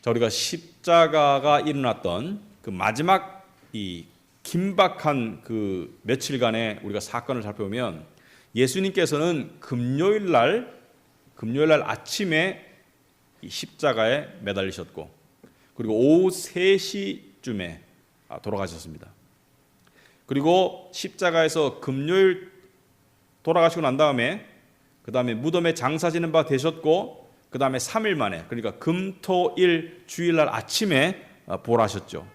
자, 우리가 십자가가 일어났던 그 마지막 이 긴박한 그 며칠간의 우리가 사건을 살펴보면 예수님께서는 금요일 날 아침에 이 십자가에 매달리셨고, 그리고 오후 3시쯤에 돌아가셨습니다. 그리고 십자가에서 금요일 돌아가시고 난 다음에 그 다음에 무덤에 장사 지는 바 되셨고, 그 다음에 3일 만에, 그러니까 금, 토, 일 주일날 아침에 부활하셨죠.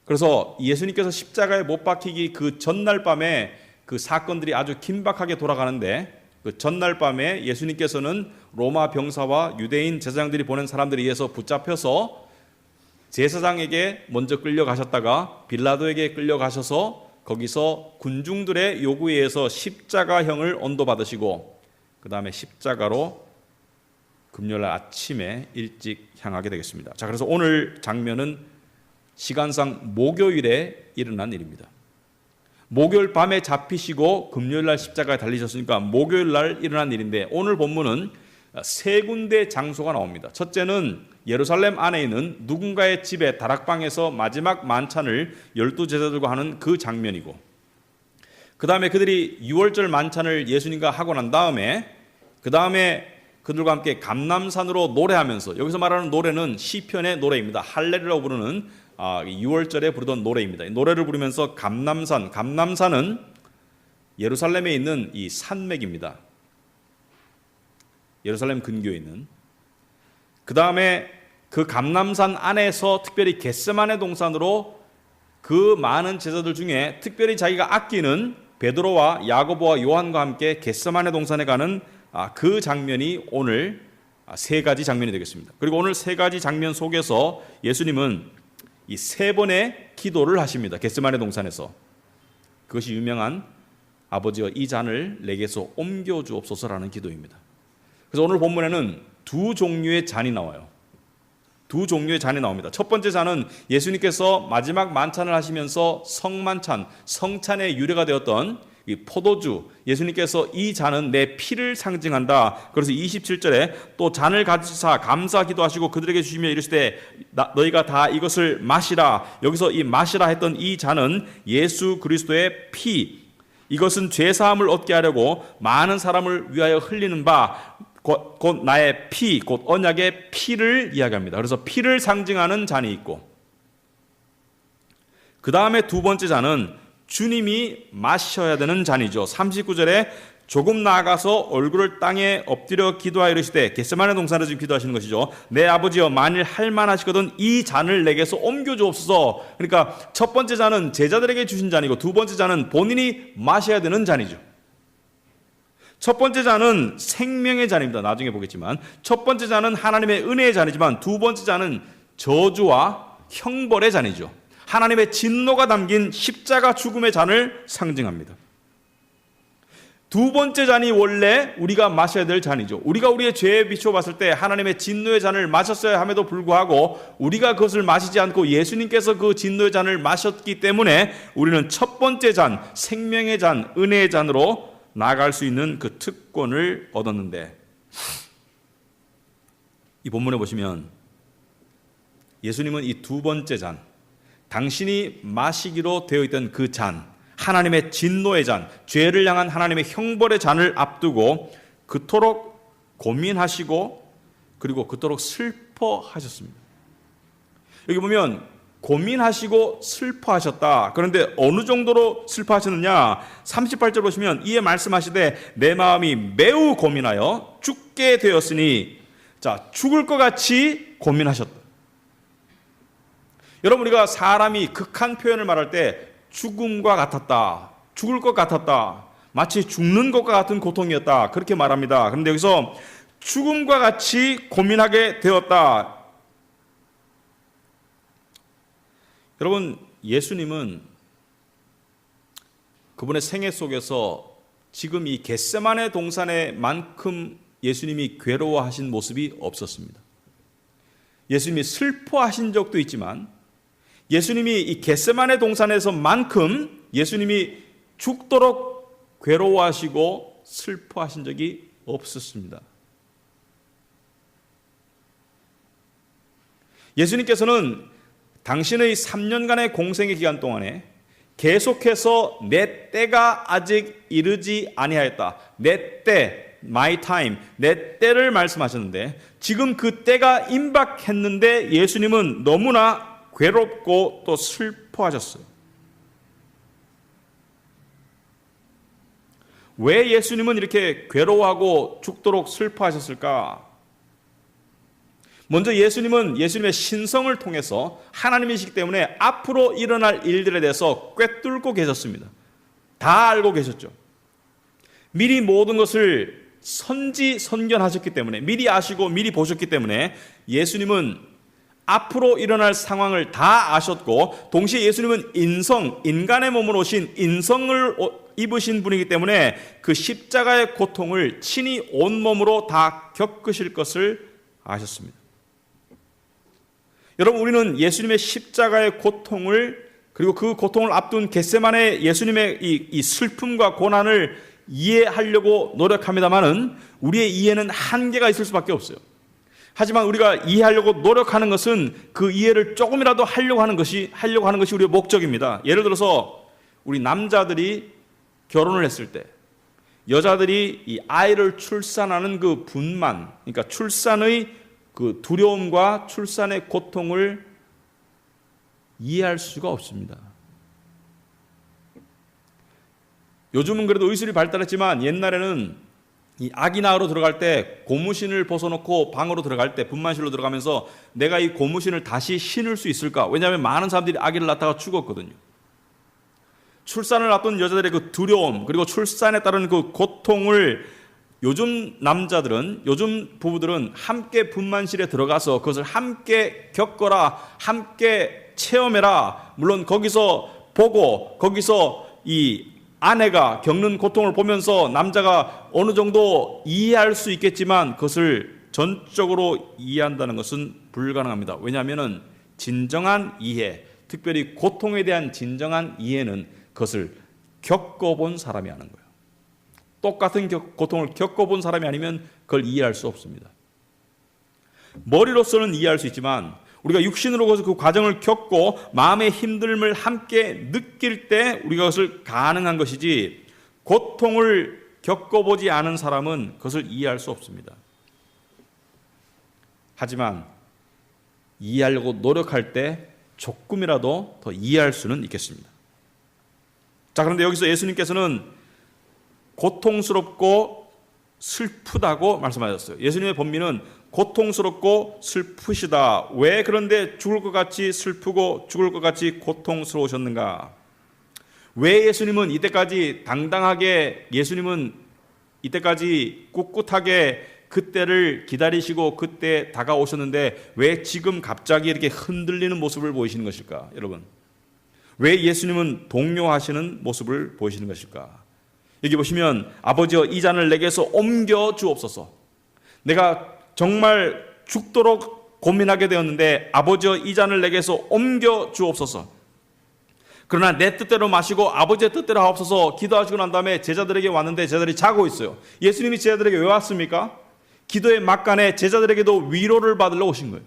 그래서 예수님께서 십자가에 못 박히기 그 전날 밤에 그 사건들이 아주 긴박하게 돌아가는데, 그 전날 밤에 예수님께서는 로마 병사와 유대인 제사장들이 보낸 사람들에 의해서 붙잡혀서 제사장에게 먼저 끌려가셨다가 빌라도에게 끌려가셔서 거기서 군중들의 요구에 의해서 십자가형을 언도받으시고, 그 다음에 십자가로 금요일 아침에 일찍 향하게 되겠습니다. 자, 그래서 오늘 장면은 시간상 목요일에 일어난 일입니다. 목요일 밤에 잡히시고 금요일 날 십자가에 달리셨으니까 목요일 날 일어난 일인데, 오늘 본문은 세 군데 장소가 나옵니다. 첫째는 예루살렘 안에 있는 누군가의 집에 다락방에서 마지막 만찬을 12제자들과 하는 그 장면이고, 그 다음에 그들이 유월절 만찬을 예수님과 하고 난 다음에 그 다음에 그들과 함께 감람산으로 노래하면서, 여기서 말하는 노래는 시편의 노래입니다. 할렐루야라고 부르는 6월절에 부르던 노래입니다. 노래를 부르면서 감람산은 예루살렘에 있는 이 산맥입니다. 예루살렘 근교에 있는. 그 다음에 그 감람산 안에서 특별히 겟세마네 동산으로 그 많은 제자들 중에 특별히 자기가 아끼는 베드로와 야고보와 요한과 함께 겟세마네 동산에 가는 그 장면이 오늘 세 가지 장면이 되겠습니다. 그리고 오늘 세 가지 장면 속에서 예수님은 이 세 번의 기도를 하십니다. 겟세마네 동산에서. 그것이 유명한 아버지여 이 잔을 내게서 옮겨 주옵소서라는 기도입니다. 그래서 오늘 본문에는 두 종류의 잔이 나와요. 두 종류의 잔이 나옵니다. 첫 번째 잔은 예수님께서 마지막 만찬을 하시면서 성만찬, 성찬의 유래가 되었던 이 포도주, 예수님께서 이 잔은 내 피를 상징한다. 그래서 27절에 또 잔을 가지사 감사 기도하시고 그들에게 주시며 이르시되 너희가 다 이것을 마시라. 여기서 이 마시라 했던 이 잔은 예수 그리스도의 피, 이것은 죄 사함을 얻게 하려고 많은 사람을 위하여 흘리는 바 곧 나의 피, 곧 언약의 피를 이야기합니다. 그래서 피를 상징하는 잔이 있고, 그 다음에 두 번째 잔은 주님이 마셔야 되는 잔이죠. 39절에 조금 나아가서 얼굴을 땅에 엎드려 기도하여 이르시되, 겟세마네 동산에서 지금 기도하시는 것이죠. 내 아버지여 만일 할만하시거든 이 잔을 내게서 옮겨 주옵소서. 그러니까 첫 번째 잔은 제자들에게 주신 잔이고, 두 번째 잔은 본인이 마셔야 되는 잔이죠. 첫 번째 잔은 생명의 잔입니다. 나중에 보겠지만 첫 번째 잔은 하나님의 은혜의 잔이지만, 두 번째 잔은 저주와 형벌의 잔이죠. 하나님의 진노가 담긴 십자가 죽음의 잔을 상징합니다. 두 번째 잔이 원래 우리가 마셔야 될 잔이죠. 우리가 우리의 죄에 비추어 봤을 때 하나님의 진노의 잔을 마셨어야 함에도 불구하고 우리가 그것을 마시지 않고 예수님께서 그 진노의 잔을 마셨기 때문에 우리는 첫 번째 잔, 생명의 잔, 은혜의 잔으로 나아갈 수 있는 그 특권을 얻었는데, 이 본문에 보시면 예수님은 이 두 번째 잔, 당신이 마시기로 되어 있던 그 잔, 하나님의 진노의 잔, 죄를 향한 하나님의 형벌의 잔을 앞두고 그토록 고민하시고 그리고 그토록 슬퍼하셨습니다. 여기 보면 고민하시고 슬퍼하셨다. 그런데 어느 정도로 슬퍼하셨느냐? 38절 보시면 이에 말씀하시되 내 마음이 매우 고민하여 죽게 되었으니, 자, 죽을 것 같이 고민하셨다. 여러분, 우리가 사람이 극한 표현을 말할 때 죽음과 같았다, 죽을 것 같았다, 마치 죽는 것과 같은 고통이었다, 그렇게 말합니다. 그런데 여기서 죽음과 같이 고민하게 되었다. 여러분, 예수님은 그분의 생애 속에서 지금 이 겟세마네 동산에만큼 예수님이 괴로워하신 모습이 없었습니다. 예수님이 슬퍼하신 적도 있지만 예수님이 이 겟세마네 동산에서만큼 예수님이 죽도록 괴로워하시고 슬퍼하신 적이 없었습니다. 예수님께서는 당신의 3년간의 공생의 기간 동안에 계속해서 내 때가 아직 이르지 아니하였다. 내 때, my time, 내 때를 말씀하셨는데 지금 그 때가 임박했는데 예수님은 너무나 괴롭고 또 슬퍼하셨어요. 왜 예수님은 이렇게 괴로워하고 죽도록 슬퍼하셨을까? 먼저 예수님은 예수님의 신성을 통해서 하나님이시기 때문에 앞으로 일어날 일들에 대해서 꿰뚫고 계셨습니다. 다 알고 계셨죠. 미리 모든 것을 선지선견하셨기 때문에, 미리 아시고 미리 보셨기 때문에 예수님은 앞으로 일어날 상황을 다 아셨고, 동시에 예수님은 인간의 몸으로 오신 인성을 입으신 분이기 때문에 그 십자가의 고통을 친히 온몸으로 다 겪으실 것을 아셨습니다. 여러분, 우리는 예수님의 십자가의 고통을, 그리고 그 고통을 앞둔 겟세마네 예수님의 이 슬픔과 고난을 이해하려고 노력합니다만은 우리의 이해는 한계가 있을 수밖에 없어요. 하지만 우리가 이해하려고 노력하는 것은 그 이해를 조금이라도 하려고 하는 것이 우리의 목적입니다. 예를 들어서 우리 남자들이 결혼을 했을 때 여자들이 이 아이를 출산하는 그 분만, 그러니까 출산의 그 두려움과 출산의 고통을 이해할 수가 없습니다. 요즘은 그래도 의술이 발달했지만 옛날에는 이 아기 낳으러 들어갈 때 고무신을 벗어놓고 방으로 들어갈 때 분만실로 들어가면서 내가 이 고무신을 다시 신을 수 있을까? 왜냐하면 많은 사람들이 아기를 낳다가 죽었거든요. 출산을 앞둔 여자들의 그 두려움, 그리고 출산에 따른 그 고통을 요즘 남자들은, 요즘 부부들은 함께 분만실에 들어가서 그것을 함께 겪어라, 함께 체험해라. 물론 거기서 보고, 거기서 이 아내가 겪는 고통을 보면서 남자가 어느 정도 이해할 수 있겠지만 그것을 전적으로 이해한다는 것은 불가능합니다. 왜냐하면 진정한 이해, 특별히 고통에 대한 진정한 이해는 그것을 겪어본 사람이 하는 거예요. 똑같은 고통을 겪어본 사람이 아니면 그걸 이해할 수 없습니다. 머리로서는 이해할 수 있지만 우리가 육신으로 그 과정을 겪고 마음의 힘듦을 함께 느낄 때 우리가 그것을 가능한 것이지, 고통을 겪어보지 않은 사람은 그것을 이해할 수 없습니다. 하지만 이해하려고 노력할 때 조금이라도 더 이해할 수는 있겠습니다. 자, 그런데 여기서 예수님께서는 고통스럽고 슬프다고 말씀하셨어요. 예수님의 본민은 고통스럽고 슬프시다. 왜 그런데 죽을 것 같이 슬프고 죽을 것 같이 고통스러우셨는가? 왜 예수님은 이때까지 당당하게, 예수님은 이때까지 꿋꿋하게 그때를 기다리시고 그때 다가오셨는데 왜 지금 갑자기 이렇게 흔들리는 모습을 보이시는 것일까? 여러분, 왜 예수님은 동요하시는 모습을 보이시는 것일까? 여기 보시면 아버지여 이 잔을 내게서 옮겨 주옵소서. 내가 정말 죽도록 고민하게 되었는데 아버지여 이 잔을 내게서 옮겨 주옵소서. 그러나 내 뜻대로 마시고 아버지의 뜻대로 하옵소서. 기도하시고 난 다음에 제자들에게 왔는데 제자들이 자고 있어요. 예수님이 제자들에게 왜 왔습니까? 기도의 막간에 제자들에게도 위로를 받으러 오신 거예요.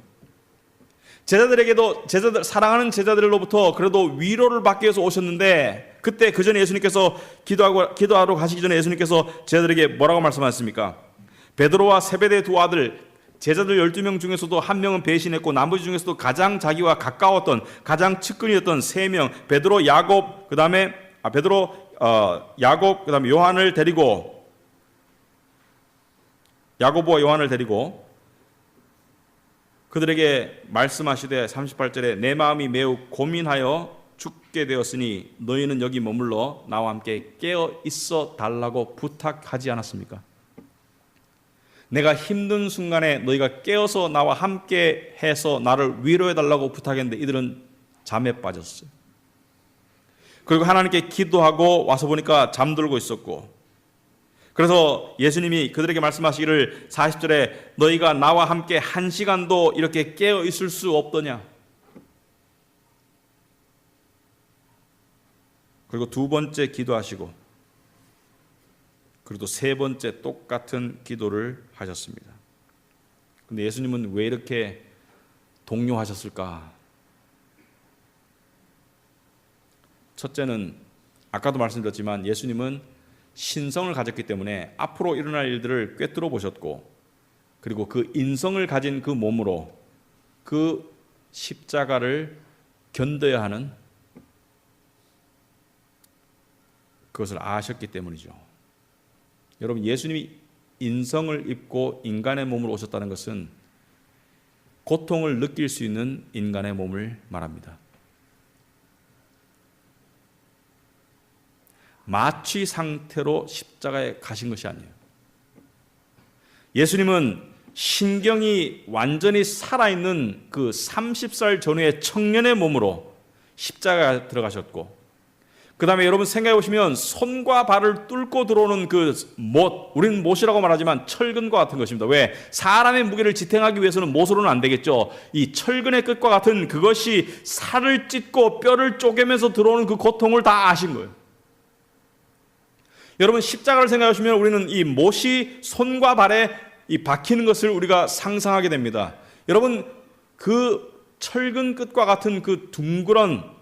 사랑하는 제자들로부터 그래도 위로를 받기 위해서 오셨는데, 그때 그 전에 예수님께서 기도하러 가시기 전에 예수님께서 제자들에게 뭐라고 말씀하셨습니까? 베드로와 세베대의 두 아들, 제자들 12명 중에서도 한 명은 배신했고 나머지 중에서도 가장 자기와 가까웠던, 가장 측근이었던 3명, 베드로, 야곱, 그다음에 요한을 데리고, 야고보와 요한을 데리고 그들에게 말씀하시되 38절에 내 마음이 매우 고민하여 죽게 되었으니 너희는 여기 머물러 나와 함께 깨어 있어 달라고 부탁하지 않았습니까? 내가 힘든 순간에 너희가 깨어서 나와 함께 해서 나를 위로해 달라고 부탁했는데 이들은 잠에 빠졌어요. 그리고 하나님께 기도하고 와서 보니까 잠들고 있었고, 그래서 예수님이 그들에게 말씀하시기를 40절에 너희가 나와 함께 1시간도 이렇게 깨어 있을 수 없더냐. 그리고 2번째 기도하시고 그리고 3번째 똑같은 기도를 하셨습니다. 근데 예수님은 왜 이렇게 동요하셨을까? 첫째는 아까도 말씀드렸지만 예수님은 신성을 가졌기 때문에 앞으로 일어날 일들을 꿰뚫어 보셨고, 그리고 그 인성을 가진 그 몸으로 그 십자가를 견뎌야 하는 그것을 아셨기 때문이죠. 여러분, 예수님이 인성을 입고 인간의 몸으로 오셨다는 것은 고통을 느낄 수 있는 인간의 몸을 말합니다. 마취 상태로 십자가에 가신 것이 아니에요. 예수님은 신경이 완전히 살아있는 그 30살 전후의 청년의 몸으로 십자가에 들어가셨고, 그 다음에 여러분 생각해 보시면 손과 발을 뚫고 들어오는 그 못, 우리는 못이라고 말하지만 철근과 같은 것입니다. 왜? 사람의 무게를 지탱하기 위해서는 못으로는 안 되겠죠. 이 철근의 끝과 같은 그것이 살을 찢고 뼈를 쪼개면서 들어오는 그 고통을 다 아신 거예요. 여러분, 십자가를 생각하시면 우리는 이 못이 손과 발에 이 박히는 것을 우리가 상상하게 됩니다. 여러분, 그 철근 끝과 같은 그 둥그런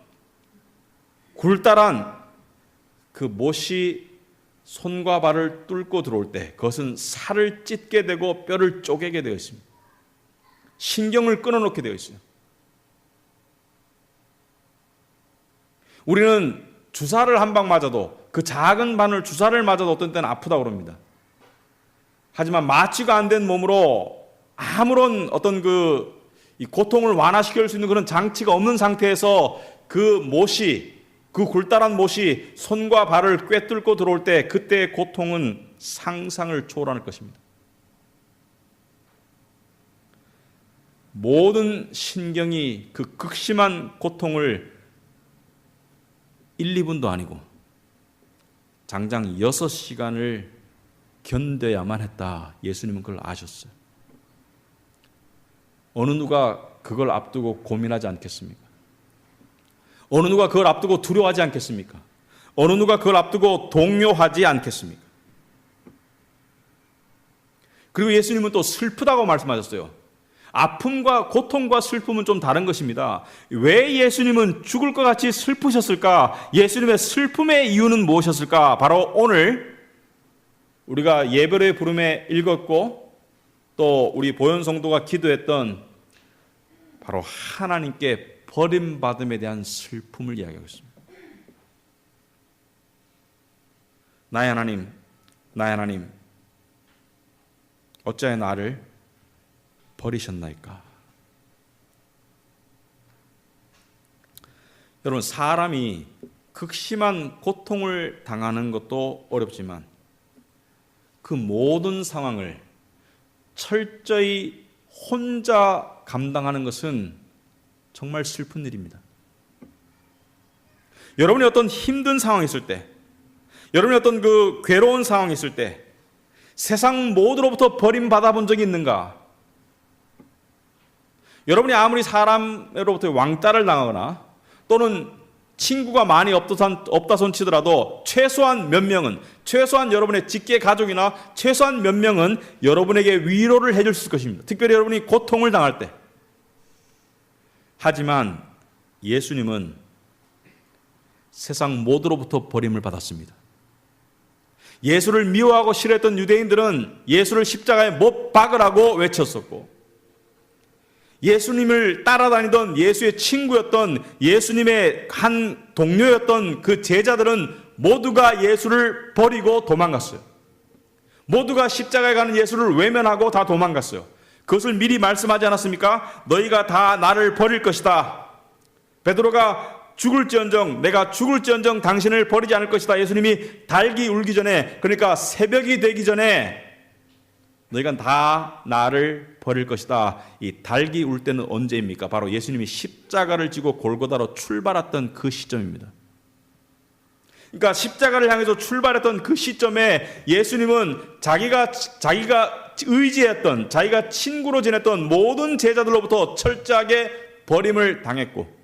굴다란 그 못이 손과 발을 뚫고 들어올 때 그것은 살을 찢게 되고 뼈를 쪼개게 되어 있습니다. 신경을 끊어놓게 되어 있어요. 우리는 주사를 한 방 맞아도, 그 작은 바늘 주사를 맞아도 어떤 때는 아프다고 그럽니다. 하지만 마취가 안 된 몸으로 아무런 어떤 이 고통을 완화시킬 수 있는 그런 장치가 없는 상태에서 그 못이, 그 굴다란 못이 손과 발을 꿰뚫고 들어올 때 그때의 고통은 상상을 초월할 것입니다. 모든 신경이 그 극심한 고통을 1, 2분도 아니고 장장 6시간을 견뎌야만 했다. 예수님은 그걸 아셨어요. 어느 누가 그걸 앞두고 고민하지 않겠습니까? 어느 누가 그걸 앞두고 두려워하지 않겠습니까? 어느 누가 그걸 앞두고 동요하지 않겠습니까? 그리고 예수님은 또 슬프다고 말씀하셨어요. 아픔과 고통과 슬픔은 좀 다른 것입니다. 왜 예수님은 죽을 것 같이 슬프셨을까? 예수님의 슬픔의 이유는 무엇이었을까? 바로 오늘 우리가 예배의 부름에 읽었고 또 우리 보현 성도가 기도했던 바로 하나님께 버림받음에 대한 슬픔을 이야기하고 있습니다. 나의 하나님, 나의 하나님, 어찌하여 나를 버리셨나이까? 여러분, 사람이 극심한 고통을 당하는 것도 어렵지만 그 모든 상황을 철저히 혼자 감당하는 것은 정말 슬픈 일입니다. 여러분이 어떤 힘든 상황이 있을 때, 여러분이 어떤 그 괴로운 상황이 있을 때 세상 모두로부터 버림받아 본 적이 있는가? 여러분이 아무리 사람으로부터 왕따를 당하거나 또는 친구가 많이 없다 손 치더라도 최소한 몇 명은, 최소한 여러분의 직계 가족이나 최소한 몇 명은 여러분에게 위로를 해줄 수 있을 것입니다. 특별히 여러분이 고통을 당할 때. 하지만 예수님은 세상 모두로부터 버림을 받았습니다. 예수를 미워하고 싫어했던 유대인들은 예수를 십자가에 못 박으라고 외쳤었고, 예수님을 따라다니던 예수의 친구였던 예수님의 한 동료였던 그 제자들은 모두가 예수를 버리고 도망갔어요. 모두가 십자가에 가는 예수를 외면하고 다 도망갔어요. 그것을 미리 말씀하지 않았습니까? 너희가 다 나를 버릴 것이다. 베드로가 죽을지언정, 내가 죽을지언정 당신을 버리지 않을 것이다. 예수님이 달기 울기 전에, 그러니까 새벽이 되기 전에 너희가 다 나를 버릴 것이다. 이 달기 울 때는 언제입니까? 바로 예수님이 십자가를 지고 골고다로 출발했던 그 시점입니다. 그러니까 십자가를 향해서 출발했던 그 시점에 예수님은 자기가 의지했던, 자기가 친구로 지냈던 모든 제자들로부터 철저하게 버림을 당했고,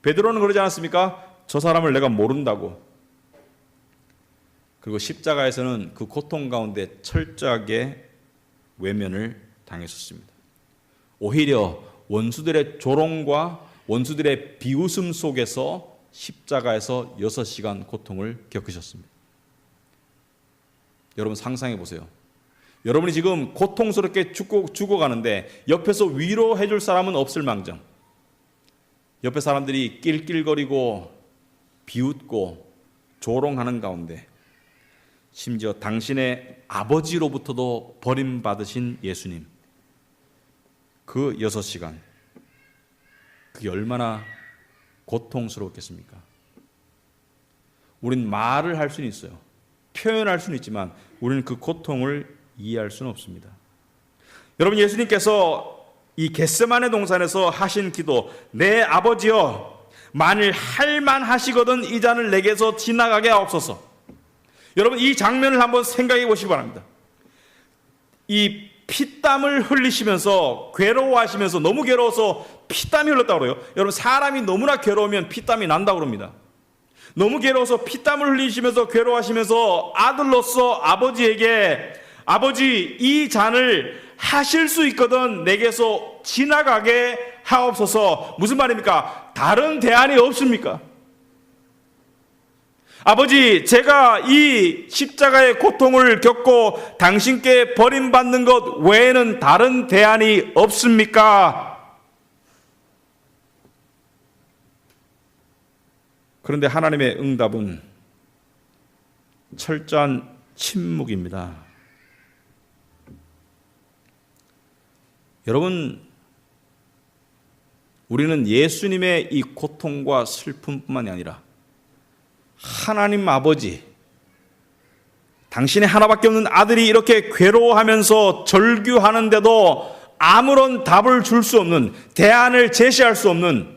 베드로는 그러지 않았습니까? 저 사람을 내가 모른다고. 그리고 십자가에서는 그 고통 가운데 철저하게 외면을 당했었습니다. 오히려 원수들의 조롱과 원수들의 비웃음 속에서 십자가에서 6시간 고통을 겪으셨습니다. 여러분 상상해 보세요. 여러분이 지금 고통스럽게 죽어가는데 옆에서 위로해 줄 사람은 없을 망정, 옆에 사람들이 낄낄거리고 비웃고 조롱하는 가운데 심지어 당신의 아버지로부터도 버림받으신 예수님, 그 6시간, 그게 얼마나 고통스러웠겠습니까? 우린 말을 할 수는 있어요. 표현할 수는 있지만 우리는 그 고통을 이해할 수는 없습니다. 여러분, 예수님께서 이 겟세마네 동산에서 하신 기도, 내 아버지여, 만일 할만하시거든 이 잔을 내게서 지나가게 하옵소서. 여러분, 이 장면을 한번 생각해 보시기 바랍니다. 이 피땀을 흘리시면서 괴로워하시면서, 너무 괴로워서 피땀이 흘렀다고 그래요. 여러분, 사람이 너무나 괴로우면 피땀이 난다고 그럽니다. 너무 괴로워서 피땀을 흘리시면서 괴로워하시면서 아들로서 아버지에게, 아버지, 이 잔을 하실 수 있거든 내게서 지나가게 하옵소서. 무슨 말입니까? 다른 대안이 없습니까? 아버지, 제가 이 십자가의 고통을 겪고 당신께 버림받는 것 외에는 다른 대안이 없습니까? 그런데 하나님의 응답은 철저한 침묵입니다. 여러분, 우리는 예수님의 이 고통과 슬픔뿐만이 아니라 하나님 아버지, 당신의 하나밖에 없는 아들이 이렇게 괴로워하면서 절규하는데도 아무런 답을 줄 수 없는, 대안을 제시할 수 없는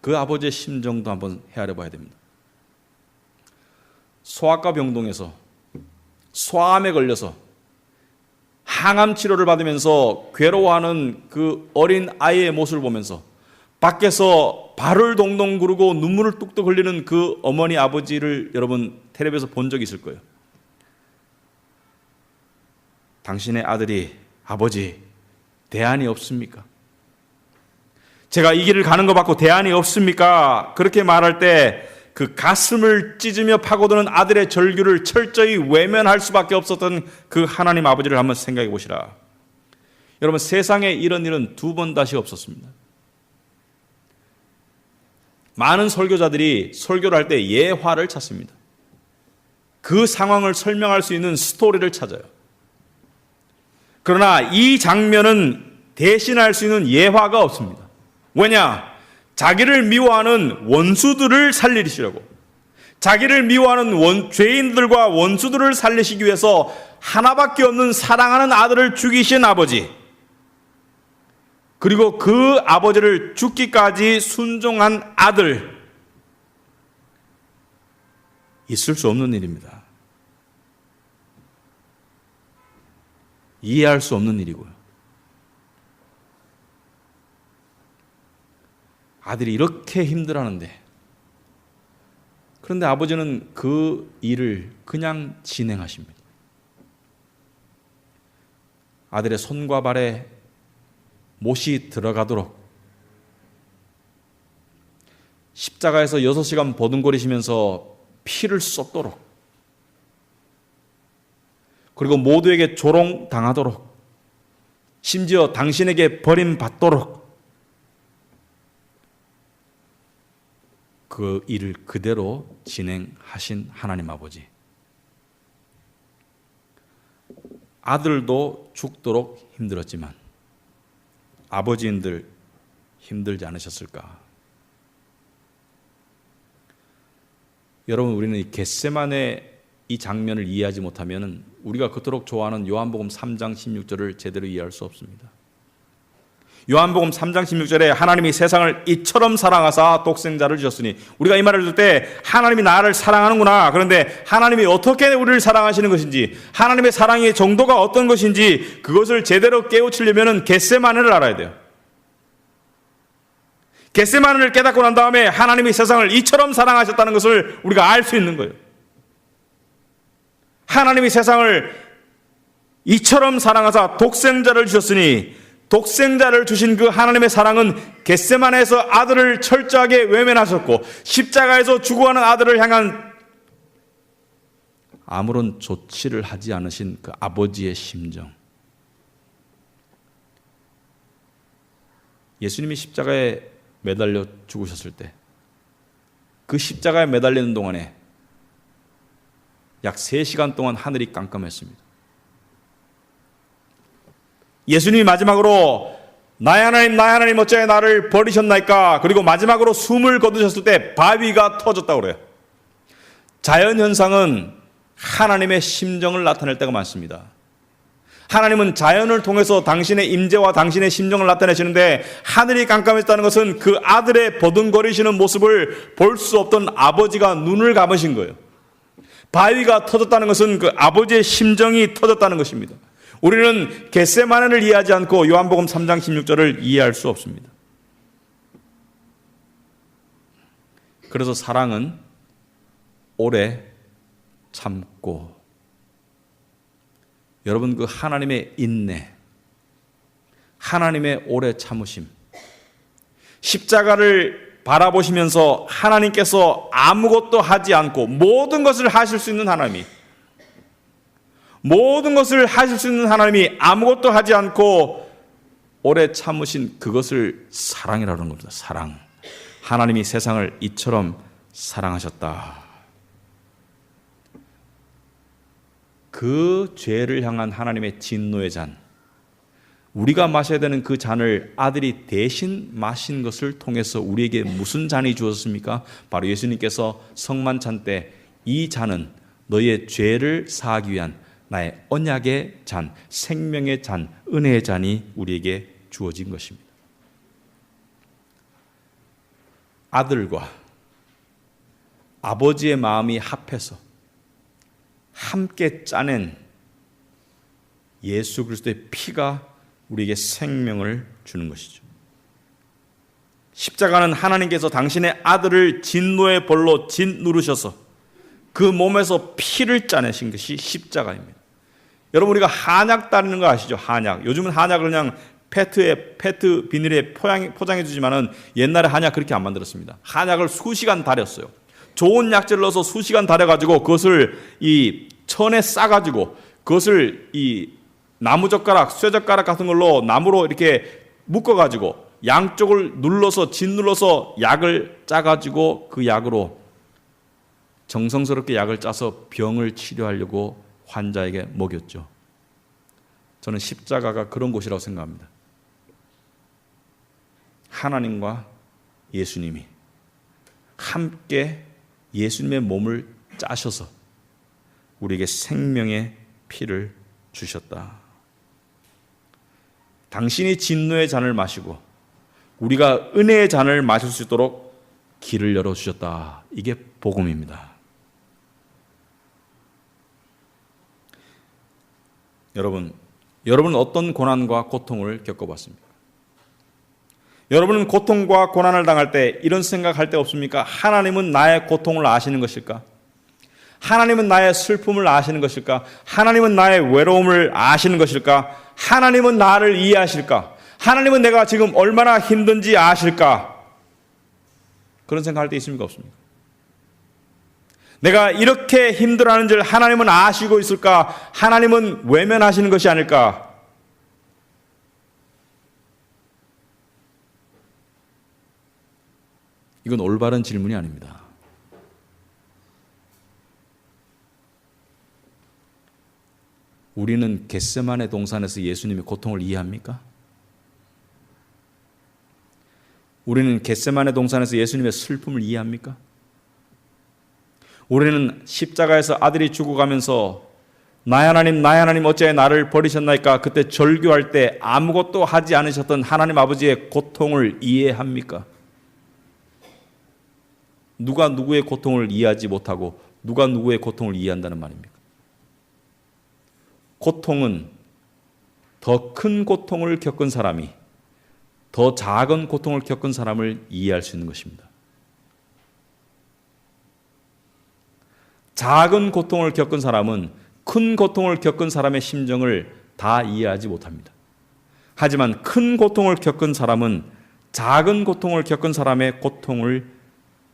그 아버지의 심정도 한번 헤아려 봐야 됩니다. 소아과 병동에서 소암에 걸려서 항암 치료를 받으면서 괴로워하는 그 어린 아이의 모습을 보면서 밖에서 발을 동동 구르고 눈물을 뚝뚝 흘리는 그 어머니 아버지를 여러분 텔레비에서 본 적이 있을 거예요. 당신의 아들이, 아버지, 대안이 없습니까? 제가 이 길을 가는 것 받고 대안이 없습니까? 그렇게 말할 때 그 가슴을 찢으며 파고드는 아들의 절규를 철저히 외면할 수밖에 없었던 그 하나님 아버지를 한번 생각해 보시라. 여러분, 세상에 이런 일은 두 번 다시 없었습니다. 많은 설교자들이 설교를 할 때 예화를 찾습니다. 그 상황을 설명할 수 있는 스토리를 찾아요. 그러나 이 장면은 대신할 수 있는 예화가 없습니다. 왜냐? 자기를 미워하는 원수들을 살리시려고, 자기를 미워하는 죄인들과 원수들을 살리시기 위해서 하나밖에 없는 사랑하는 아들을 죽이신 아버지, 그리고 그 아버지를 죽기까지 순종한 아들, 있을 수 없는 일입니다. 이해할 수 없는 일이고요. 아들이 이렇게 힘들어하는데, 그런데 아버지는 그 일을 그냥 진행하십니다. 아들의 손과 발에 못이 들어가도록, 십자가에서 6시간 버둥거리시면서 피를 쏟도록, 그리고 모두에게 조롱당하도록, 심지어 당신에게 버림받도록 그 일을 그대로 진행하신 하나님 아버지. 아들도 죽도록 힘들었지만 아버지인들 힘들지 않으셨을까? 여러분, 우리는 이 겟세마네 이 장면을 이해하지 못하면 우리가 그토록 좋아하는 요한복음 3장 16절을 제대로 이해할 수 없습니다. 요한복음 3장 16절에 하나님이 세상을 이처럼 사랑하사 독생자를 주셨으니, 우리가 이 말을 들을 때 하나님이 나를 사랑하는구나. 그런데 하나님이 어떻게 우리를 사랑하시는 것인지, 하나님의 사랑의 정도가 어떤 것인지, 그것을 제대로 깨우치려면 겟세마네를 알아야 돼요. 겟세마네를 깨닫고 난 다음에 하나님이 세상을 이처럼 사랑하셨다는 것을 우리가 알 수 있는 거예요. 하나님이 세상을 이처럼 사랑하사 독생자를 주셨으니 독생자를 주신 그 하나님의 사랑은 겟세마네에서 아들을 철저하게 외면하셨고 십자가에서 죽어가는 아들을 향한 아무런 조치를 하지 않으신 그 아버지의 심정. 예수님이 십자가에 매달려 죽으셨을 때 그 십자가에 매달리는 동안에 약 3시간 동안 하늘이 깜깜했습니다. 예수님이 마지막으로 나의 하나님 어찌하여 나를 버리셨나이까? 그리고 마지막으로 숨을 거두셨을 때 바위가 터졌다고 그래요. 자연현상은 하나님의 심정을 나타낼 때가 많습니다. 하나님은 자연을 통해서 당신의 임재와 당신의 심정을 나타내시는데 하늘이 깜깜했다는 것은 그 아들의 버둥거리시는 모습을 볼 수 없던 아버지가 눈을 감으신 거예요. 바위가 터졌다는 것은 그 아버지의 심정이 터졌다는 것입니다. 우리는 겟세마네를 이해하지 않고 요한복음 3장 16절을 이해할 수 없습니다. 그래서 사랑은 오래 참고, 여러분 그 하나님의 인내, 하나님의 오래 참으심, 십자가를 바라보시면서 하나님께서 아무것도 하지 않고 모든 것을 하실 수 있는 하나님이, 모든 것을 하실 수 있는 하나님이 아무것도 하지 않고 오래 참으신 그것을 사랑이라는 겁니다. 사랑. 하나님이 세상을 이처럼 사랑하셨다. 그 죄를 향한 하나님의 진노의 잔, 우리가 마셔야 되는 그 잔을 아들이 대신 마신 것을 통해서 우리에게 무슨 잔이 주어졌습니까? 바로 예수님께서 성만찬 때 이 잔은 너희의 죄를 사하기 위한 나의 언약의 잔, 생명의 잔, 은혜의 잔이 우리에게 주어진 것입니다. 아들과 아버지의 마음이 합해서 함께 짜낸 예수 그리스도의 피가 우리에게 생명을 주는 것이죠. 십자가는 하나님께서 당신의 아들을 진노의 벌로 짓누르셔서 그 몸에서 피를 짜내신 것이 십자가입니다. 여러분, 우리가 한약 따르는 거 아시죠? 한약. 요즘은 한약을 그냥 페트 비닐에 포장해 주지만은 옛날에 한약 그렇게 안 만들었습니다. 한약을 수시간 달였어요. 좋은 약재를 넣어서 수시간 달여가지고 그것을 이 천에 싸가지고 그것을 이 나무젓가락, 쇠젓가락 같은 걸로 나무로 이렇게 묶어가지고 양쪽을 눌러서 짓눌러서 약을 짜가지고 그 약으로 정성스럽게 약을 짜서 병을 치료하려고 환자에게 먹였죠. 저는 십자가가 그런 곳이라고 생각합니다. 하나님과 예수님이 함께 예수님의 몸을 짜셔서 우리에게 생명의 피를 주셨다. 당신이 진노의 잔을 마시고 우리가 은혜의 잔을 마실 수 있도록 길을 열어주셨다. 이게 복음입니다. 여러분은 어떤 고난과 고통을 겪어봤습니까? 여러분은 고통과 고난을 당할 때 이런 생각할 때 없습니까? 하나님은 나의 고통을 아시는 것일까? 하나님은 나의 슬픔을 아시는 것일까? 하나님은 나의 외로움을 아시는 것일까? 하나님은 나를 이해하실까? 하나님은 내가 지금 얼마나 힘든지 아실까? 그런 생각할 때 있습니까? 없습니까? 내가 이렇게 힘들어하는 줄 하나님은 아시고 있을까? 하나님은 외면하시는 것이 아닐까? 이건 올바른 질문이 아닙니다. 우리는 겟세마네 동산에서 예수님의 고통을 이해합니까? 우리는 겟세마네 동산에서 예수님의 슬픔을 이해합니까? 우리는 십자가에서 아들이 죽어가면서 나의 하나님 어찌하여 나를 버리셨나이까? 그때 절규할 때 아무것도 하지 않으셨던 하나님 아버지의 고통을 이해합니까? 누가 누구의 고통을 이해하지 못하고 누가 누구의 고통을 이해한다는 말입니까? 고통은 더 큰 고통을 겪은 사람이 더 작은 고통을 겪은 사람을 이해할 수 있는 것입니다. 작은 고통을 겪은 사람은 큰 고통을 겪은 사람의 심정을 다 이해하지 못합니다. 하지만 큰 고통을 겪은 사람은 작은 고통을 겪은 사람의 고통을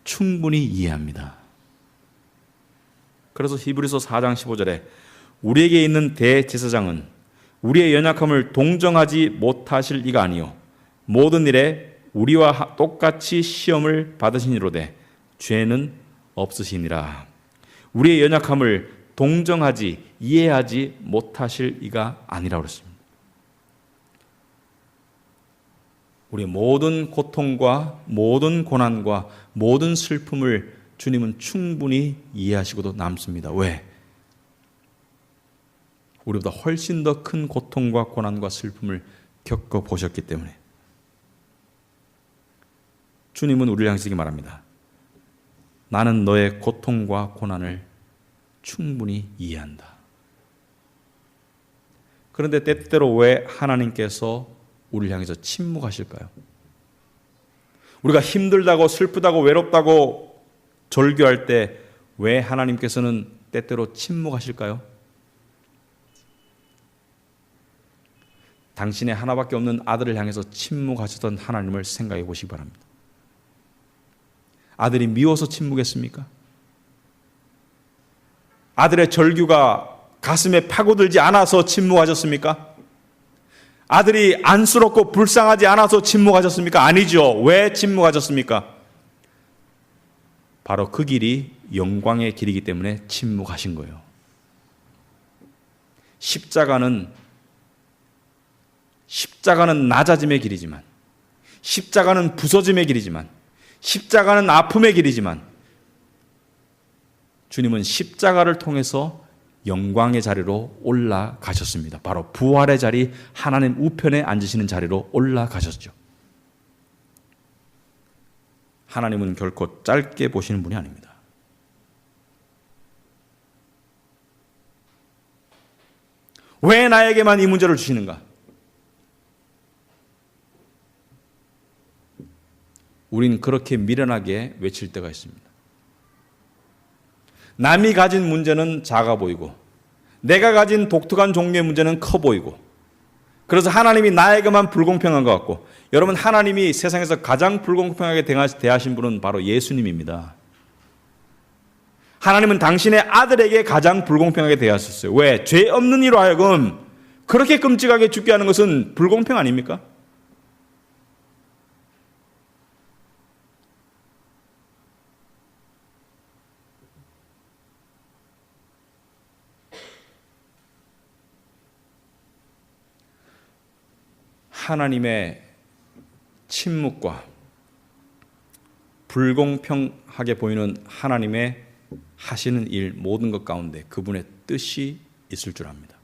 충분히 이해합니다. 그래서 히브리서 4장 15절에 우리에게 있는 대제사장은 우리의 연약함을 동정하지 못하실 이가 아니요 모든 일에 우리와 똑같이 시험을 받으시니로되 죄는 없으시니라. 우리의 연약함을 동정하지 이해하지 못하실 이가 아니라 그랬습니다. 우리의 모든 고통과 모든 고난과 모든 슬픔을 주님은 충분히 이해하시고도 남습니다. 왜? 우리보다 훨씬 더 큰 고통과 고난과 슬픔을 겪어보셨기 때문에. 주님은 우리를 향해서 이렇게 말합니다. 나는 너의 고통과 고난을 충분히 이해한다. 그런데 때때로 왜 하나님께서 우리를 향해서 침묵하실까요? 우리가 힘들다고 슬프다고 외롭다고 절규할 때 왜 하나님께서는 때때로 침묵하실까요? 당신의 하나밖에 없는 아들을 향해서 침묵하셨던 하나님을 생각해 보시기 바랍니다. 아들이 미워서 침묵했습니까? 아들의 절규가 가슴에 파고들지 않아서 침묵하셨습니까? 아들이 안쓰럽고 불쌍하지 않아서 침묵하셨습니까? 아니죠. 왜 침묵하셨습니까? 바로 그 길이 영광의 길이기 때문에 침묵하신 거예요. 십자가는 낮아짐의 길이지만, 십자가는 부서짐의 길이지만, 십자가는 아픔의 길이지만, 주님은 십자가를 통해서 영광의 자리로 올라가셨습니다. 바로 부활의 자리, 하나님 우편에 앉으시는 자리로 올라가셨죠. 하나님은 결코 짧게 보시는 분이 아닙니다. 왜 나에게만 이 문제를 주시는가? 우린 그렇게 미련하게 외칠 때가 있습니다. 남이 가진 문제는 작아 보이고 내가 가진 독특한 종류의 문제는 커 보이고 그래서 하나님이 나에게만 불공평한 것 같고 여러분 하나님이 세상에서 가장 불공평하게 대하신 분은 바로 예수님입니다. 하나님은 당신의 아들에게 가장 불공평하게 대하셨어요. 왜? 죄 없는 이로 하여금 그렇게 끔찍하게 죽게 하는 것은 불공평 아닙니까? 하나님의 침묵과 불공평하게 보이는 하나님의 하시는 일 모든 것 가운데 그분의 뜻이 있을 줄 압니다.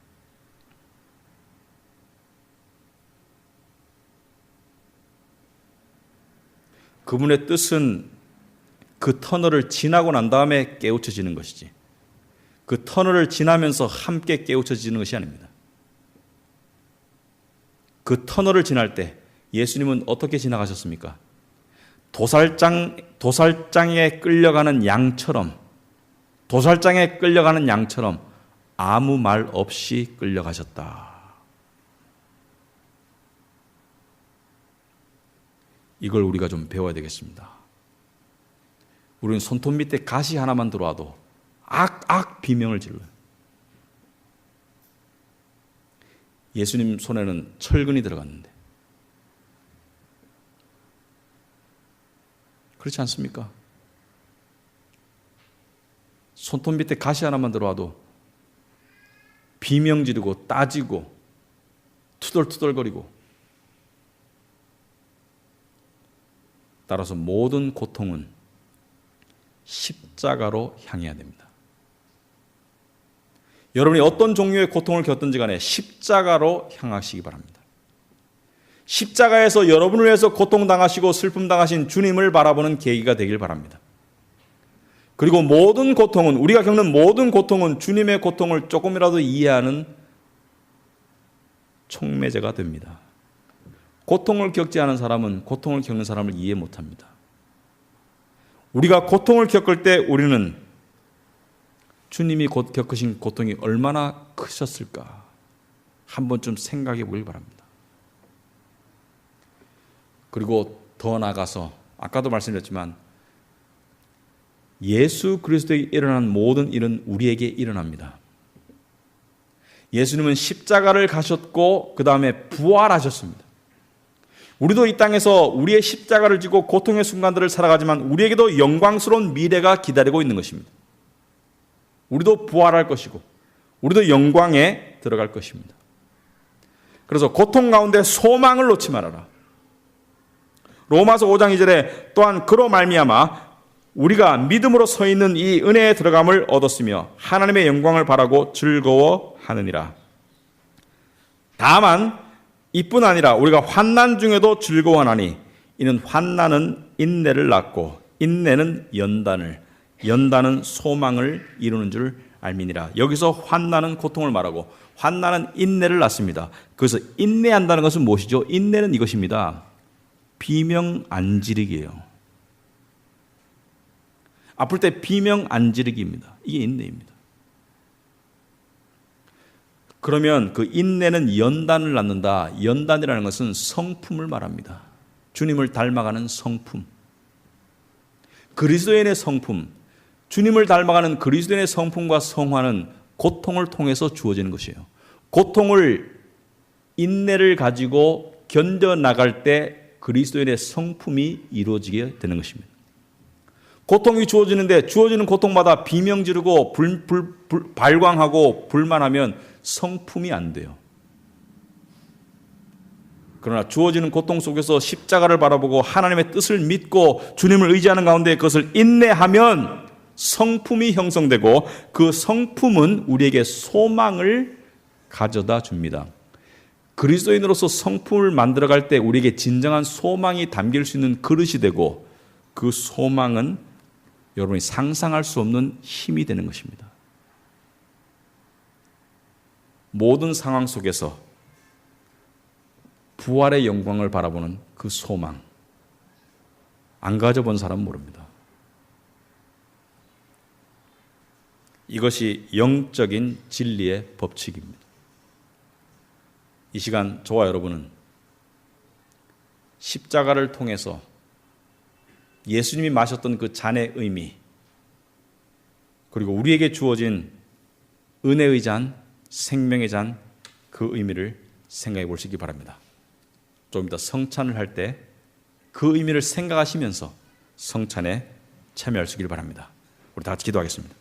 그분의 뜻은 그 터널을 지나고 난 다음에 깨우쳐지는 것이지 그 터널을 지나면서 함께 깨우쳐지는 것이 아닙니다. 그 터널을 지날 때 예수님은 어떻게 지나가셨습니까? 도살장에 끌려가는 양처럼 아무 말 없이 끌려가셨다. 이걸 우리가 좀 배워야 되겠습니다. 우리는 손톱 밑에 가시 하나만 들어와도 악 비명을 질러요. 예수님 손에는 철근이 들어갔는데 그렇지 않습니까? 손톱 밑에 가시 하나만 들어와도 비명 지르고 따지고 투덜투덜거리고 따라서 모든 고통은 십자가로 향해야 됩니다. 여러분이 어떤 종류의 고통을 겪든지 간에 십자가로 향하시기 바랍니다. 십자가에서 여러분을 위해서 고통당하시고 슬픔당하신 주님을 바라보는 계기가 되길 바랍니다. 그리고 모든 고통은 우리가 겪는 모든 고통은 주님의 고통을 조금이라도 이해하는 촉매제가 됩니다. 고통을 겪지 않은 사람은 고통을 겪는 사람을 이해 못합니다. 우리가 고통을 겪을 때 우리는 주님이 겪으신 고통이 얼마나 크셨을까 한 번쯤 생각해 보길 바랍니다. 그리고 더 나아가서 아까도 말씀드렸지만 예수 그리스도에게 일어난 모든 일은 우리에게 일어납니다. 예수님은 십자가를 가셨고 그 다음에 부활하셨습니다. 우리도 이 땅에서 우리의 십자가를 지고 고통의 순간들을 살아가지만 우리에게도 영광스러운 미래가 기다리고 있는 것입니다. 우리도 부활할 것이고 우리도 영광에 들어갈 것입니다. 그래서 고통 가운데 소망을 놓지 말아라. 로마서 5장 2절에 또한 그로 말미암아 우리가 믿음으로 서 있는 이 은혜에 들어감을 얻었으며 하나님의 영광을 바라고 즐거워하느니라. 다만 이뿐 아니라 우리가 환난 중에도 즐거워하나니 이는 환난은 인내를 낳고 인내는 연단은 소망을 이루는 줄 알미니라. 여기서 환난은 고통을 말하고 환난은 인내를 낳습니다. 그래서 인내한다는 것은 무엇이죠? 인내는 이것입니다. 비명 안 지르기예요. 아플 때 비명 안 지르기입니다. 이게 인내입니다. 그러면 그 인내는 연단을 낳는다. 연단이라는 것은 성품을 말합니다. 주님을 닮아가는 성품. 그리스도인의 성품. 주님을 닮아가는 그리스도인의 성품과 성화는 고통을 통해서 주어지는 것이에요. 고통을 인내를 가지고 견뎌나갈 때 그리스도인의 성품이 이루어지게 되는 것입니다. 고통이 주어지는데 주어지는 고통마다 비명 지르고 발광하고 불만하면 성품이 안 돼요. 그러나 주어지는 고통 속에서 십자가를 바라보고 하나님의 뜻을 믿고 주님을 의지하는 가운데 그것을 인내하면 성품이 형성되고 그 성품은 우리에게 소망을 가져다 줍니다. 그리스도인으로서 성품을 만들어갈 때 우리에게 진정한 소망이 담길 수 있는 그릇이 되고 그 소망은 여러분이 상상할 수 없는 힘이 되는 것입니다. 모든 상황 속에서 부활의 영광을 바라보는 그 소망, 안 가져본 사람은 모릅니다. 이것이 영적인 진리의 법칙입니다. 이 시간 저와 여러분은 십자가를 통해서 예수님이 마셨던 그 잔의 의미, 그리고 우리에게 주어진 은혜의 잔, 생명의 잔, 그 의미를 생각해 보시기 바랍니다. 좀 이따 성찬을 할 때 그 의미를 생각하시면서 성찬에 참여하시길 바랍니다. 우리 다 같이 기도하겠습니다.